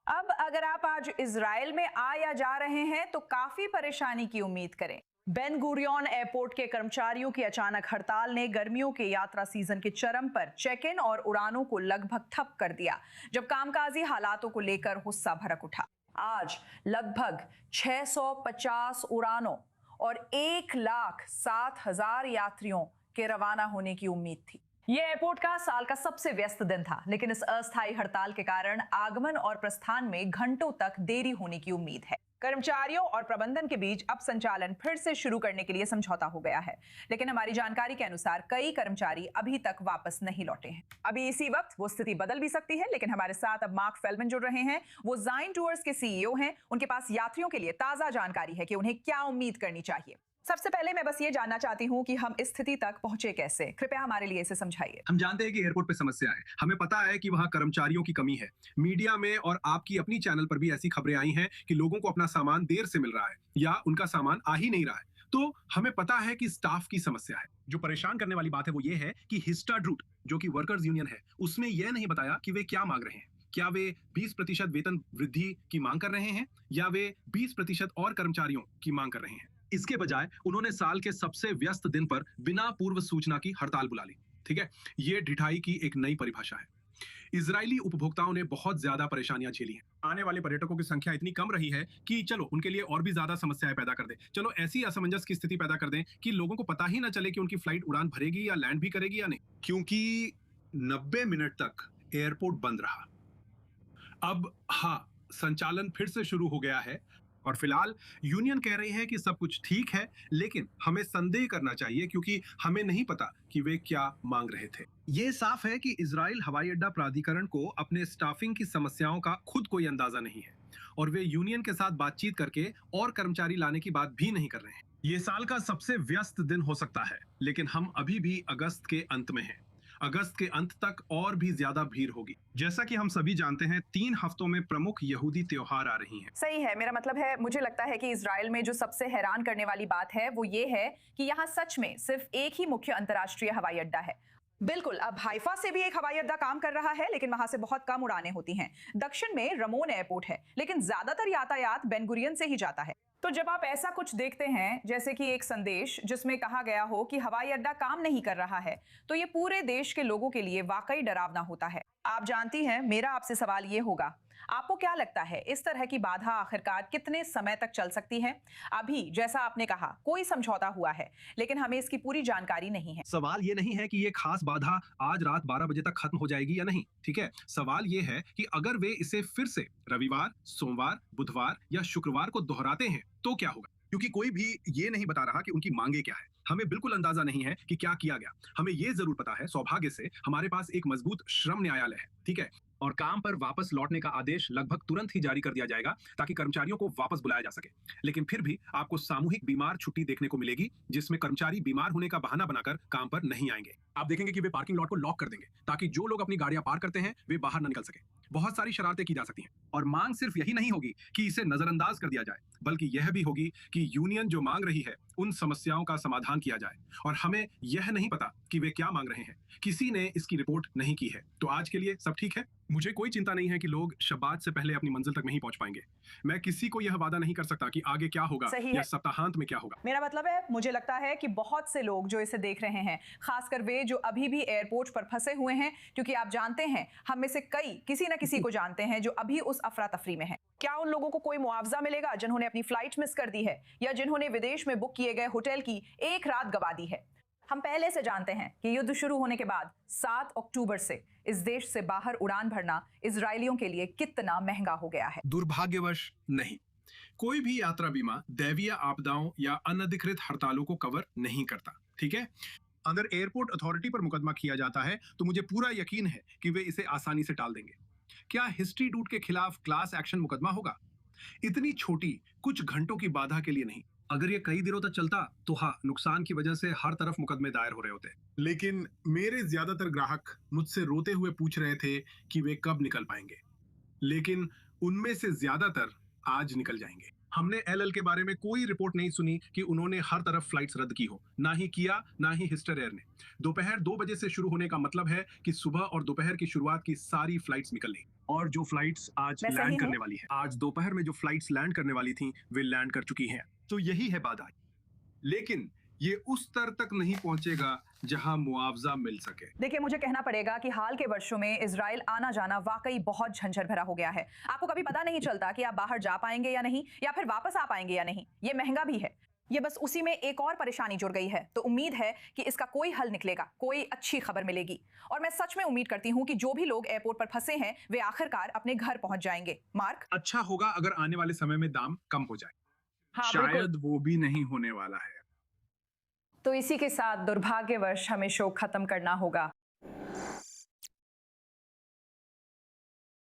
अब अगर आप आज इजराइल में आ या जा रहे हैं तो काफी परेशानी की उम्मीद करें। बेन गुरियन एयरपोर्ट के कर्मचारियों की अचानक हड़ताल ने गर्मियों के यात्रा सीजन के चरम पर चेक इन और उड़ानों को लगभग ठप कर दिया, जब कामकाजी हालातों को लेकर गुस्सा भड़क उठा। आज लगभग 650 उड़ानों और 1,07,000 यात्रियों के रवाना होने की उम्मीद थी। ये एयरपोर्ट का साल का सबसे व्यस्त दिन था, लेकिन इस अस्थायी हड़ताल के कारण आगमन और प्रस्थान में घंटों तक देरी होने की उम्मीद है। कर्मचारियों और प्रबंधन के बीच अब संचालन फिर से शुरू करने के लिए समझौता हो गया है, लेकिन हमारी जानकारी के अनुसार कई कर्मचारी अभी तक वापस नहीं लौटे हैं। अभी इसी वक्त वो स्थिति बदल भी सकती है, लेकिन हमारे साथ अब मार्क फेल्मन जुड़ रहे हैं। वो ज़ाइन टूर्स के सीईओ हैं। उनके पास यात्रियों के लिए ताजा जानकारी है कि उन्हें क्या उम्मीद करनी चाहिए। सबसे पहले मैं बस ये जानना चाहती हूँ कि हम इस स्थिति तक पहुंचे कैसे। कृपया हमारे लिए इसे समझाइए। हम जानते हैं कि एयरपोर्ट पे समस्या है। हमें पता है कि वहाँ कर्मचारियों की कमी है। मीडिया में और आपकी अपनी चैनल पर भी ऐसी खबरें आई हैं कि लोगों को अपना सामान देर से मिल रहा है या उनका सामान आ ही नहीं रहा है। तो हमें पता है कि स्टाफ की समस्या है। जो परेशान करने वाली बात है वो ये है कि हिस्टाड्रूट, जो कि वर्कर्स यूनियन है, उसने ये नहीं बताया कि वे क्या मांग रहे हैं। क्या वे 20% वेतन वृद्धि की मांग कर रहे हैं या वे 20% और कर्मचारियों की मांग कर रहे हैं। इसके बजाय उन्होंने साल के सबसे व्यस्त दिन पर बिना पूर्व सूचना की हड़ताल बुला ली। ठीक है, ये ढिठाई की एक नई परिभाषा है। इजरायली उपभोक्ताओं ने बहुत ज्यादा परेशानियां झेली हैं। आने वाले पर्यटकों की संख्या इतनी कम रही है कि चलो उनके लिए और भी ज्यादा समस्याएं पैदा कर दें। चलो ऐसी असमंजस की स्थिति पैदा कर दें कि लोगों को पता ही ना चले कि उनकी फ्लाइट उड़ान भरेगी या लैंड भी करेगी या नहीं, क्योंकि 90 मिनट तक एयरपोर्ट बंद रहा। अब हाँ, संचालन फिर से शुरू हो गया है और फिलहाल यूनियन कह रही है कि सब कुछ ठीक है, लेकिन हमें संदेह करना चाहिए क्योंकि हमें नहीं पता कि वे क्या मांग रहे थे। ये साफ है कि इजराइल हवाई अड्डा प्राधिकरण को अपने स्टाफिंग की समस्याओं का खुद कोई अंदाजा नहीं है और वे यूनियन के साथ बातचीत करके और कर्मचारी लाने की बात भी नहीं कर रहे हैं। ये साल का सबसे व्यस्त दिन हो सकता है, लेकिन हम अभी भी अगस्त के अंत में हैं। अगस्त के अंत तक और भी ज्यादा भीड़ होगी। जैसा कि हम सभी जानते हैं, 3 हफ्तों में प्रमुख यहूदी त्योहार आ रही हैं। सही है, मेरा मतलब है, मुझे लगता है कि इजराइल में जो सबसे हैरान करने वाली बात है वो ये है कि यहाँ सच में सिर्फ एक ही मुख्य अंतर्राष्ट्रीय हवाई अड्डा है। बिल्कुल, अब हाइफा से भी एक हवाई अड्डा काम कर रहा है, लेकिन वहां से बहुत कम उड़ानें होती हैं। दक्षिण में रमोन एयरपोर्ट है, लेकिन ज्यादातर यातायात बेन गुरियन से ही जाता है। तो जब आप ऐसा कुछ देखते हैं, जैसे कि एक संदेश जिसमें कहा गया हो कि हवाई अड्डा काम नहीं कर रहा है, तो ये पूरे देश के लोगों के लिए वाकई डरावना होता है। आप जानती हैं, मेरा आपसे सवाल ये होगा, आपको क्या लगता है इस तरह की बाधा आखिरकार कितने समय तक चल सकती है? अभी जैसा आपने कहा, कोई समझौता हुआ है, लेकिन हमें इसकी पूरी जानकारी नहीं है। सवाल ये नहीं है कि ये खास बाधा आज रात 12 बजे तक खत्म हो जाएगी या नहीं। ठीक है, सवाल ये है कि अगर वे इसे फिर से रविवार, सोमवार, बुधवार या शुक्रवार को दोहराते हैं तो क्या होगा, क्योंकि कोई भी ये नहीं बता रहा कि उनकी मांगे क्या है। हमें बिल्कुल अंदाजा नहीं है कि क्या किया गया। हमें ये जरूर पता है, सौभाग्य से हमारे पास एक मजबूत श्रम न्यायालय है। ठीक है, और काम पर वापस लौटने का आदेश लगभग तुरंत ही जारी कर दिया जाएगा ताकि कर्मचारियों को वापस बुलाया जा सके। लेकिन फिर भी आपको सामूहिक बीमार छुट्टी देखने को मिलेगी, जिसमें कर्मचारी बीमार होने का बहाना बनाकर काम पर नहीं आएंगे। आप देखेंगे कि वे पार्किंग लॉट को लॉक कर देंगे ताकि जो लोग अपनी गाड़ियां पार्क करते हैं वे बाहर न निकल सके। बहुत सारी शरारतें की जा सकती हैं और मांग सिर्फ यही नहीं होगी कि इसे नजरअंदाज कर दिया जाए, बल्कि यह भी होगी कि यूनियन जो मांग रही है उन समस्याओं का समाधान किया जाए। और हमें यह नहीं पता कि वे क्या मांग रहे हैं। किसी ने इसकी रिपोर्ट नहीं की है। तो आज के लिए सब ठीक है। मुझे कोई चिंता नहीं है कि लोग शब्बात से पहले अपनी मंजिल तक नहीं पहुंच पाएंगे। मैं किसी को यह वादा नहीं कर सकता कि आगे क्या होगा या सप्ताहांत में क्या होगा। मेरा मतलब है, मुझे लगता है कि बहुत से लोग जो इसे देख रहे हैं, खासकर वे जो अभी भी एयरपोर्ट पर फंसे हुए हैं, क्योंकि आप जानते हैं, हम में से कई किसी न किसी को जानते हैं जो अभी उस अफरा तफरी में है। क्या उन लोगों को कोई मुआवजा मिलेगा जिन्होंने अपनी फ्लाइट मिस कर दी है या जिन्होंने विदेश में बुक किए गए होटल की एक रात गवा दी है? हम पहले से जानते हैं कि युद्ध शुरू होने के बाद 7 अक्टूबर से इस देश से बाहर उड़ान भरना इजरायलियों के लिए कितना महंगा हो गया है। दुर्भाग्यवश नहीं, कोई भी यात्रा बीमा दैवीय आपदाओं या अनधिकृत हड़तालों को कवर नहीं करता। ठीक है, अगर एयरपोर्ट अथॉरिटी पर मुकदमा किया जाता है तो मुझे पूरा यकीन है कि वे इसे आसानी से टाल देंगे। क्या हिस्ट्री डूट के खिलाफ क्लास एक्शन मुकदमा होगा? इतनी छोटी कुछ घंटों की बाधा के लिए नहीं। अगर ये कई दिनों तक चलता तो हाँ, नुकसान की वजह से हर तरफ मुकदमे दायर हो रहे होते। लेकिन मेरे ज्यादातर ग्राहक मुझसे रोते हुए पूछ रहे थे कि वे कब निकल पाएंगे, लेकिन उनमें से ज्यादातर आज निकल जाएंगे। हमने एलएल के बारे में कोई रिपोर्ट नहीं सुनी कि उन्होंने हर तरफ फ्लाइट्स रद्द की हो, ना ही किया, ना ही हिस्टर एयर ने। दोपहर 2 बजे से शुरू होने का मतलब है कि सुबह और दोपहर की शुरुआत की सारी फ्लाइट्स निकल ली। और जो फ्लाइट्स आज मैं सही लैंड हूँ? करने वाली है, आज दोपहर में जो फ्लाइट्स लैंड करने वाली थी वे लैंड कर चुकी हैं। तो यही है बाधा। लेकिन ये उस स्तर तक नहीं पहुंचेगा जहां मुआवजा मिल सके। देखिए, मुझे कहना पड़ेगा कि हाल के वर्षों में इजराइल आना जाना वाकई बहुत झंझट भरा हो गया है। आपको कभी पता नहीं चलता कि आप बाहर जा पाएंगे या नहीं, या फिर वापस आ पाएंगे या नहीं। ये महंगा भी है। ये बस उसी में एक और परेशानी जुड़ गई है। तो उम्मीद है कि इसका कोई हल निकलेगा, कोई अच्छी खबर मिलेगी। और मैं सच में उम्मीद करती हूँ कि जो भी लोग एयरपोर्ट पर फंसे हैं वे आखिरकार अपने घर पहुंच जाएंगे। मार्क? अच्छा होगा अगर आने वाले समय में दाम कम हो जाए। हाँ, बिल्कुल। शायद वो भी नहीं होने वाला है। तो इसी के साथ दुर्भाग्यवश हमें शो खत्म करना होगा।